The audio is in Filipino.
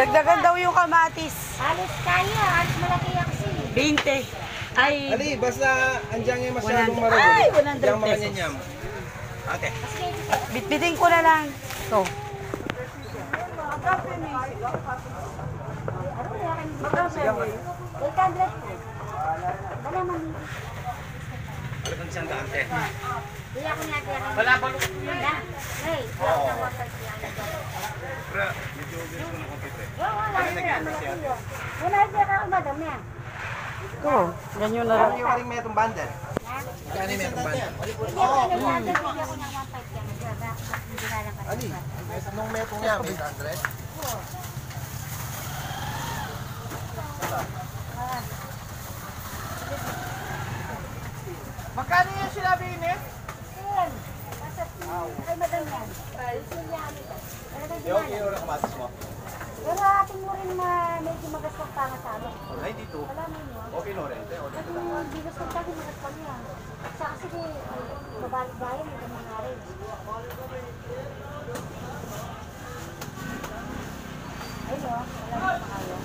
Dagdagan daw yung kamatis. Halos kaya, halos malaki yung kasi. 20. Ay, Ali, basta andiyan yung masyadong 100. marunong. Ay, 100 Yang mga pesos. nyanyam. Ate. Bitbitin ko na lang. So, Wala man. Alam kang isang daan, te. Kaya ko nga kaya. Wala ba? Hey, Pra, medyo gusto ko na kompite. wala siya ka madami ah. ito. Ganyan na lang. Ano yung aling metong bundle? Kani metong bundle? Ali, nung metong niya, 800? Magkano yung sinabi ni? Ay, madami yan. Yung kilo na kamatis mo? Pero atin mo rin medyo magastos pa nga sa amin. Ay, dito. Wala mo yun. Okay, no, rente. Kasi yung bigas ko tayo magastos yan. Sa kasi mabalik bayan, ito mga rin. Ayun o, wala mo pa kayo.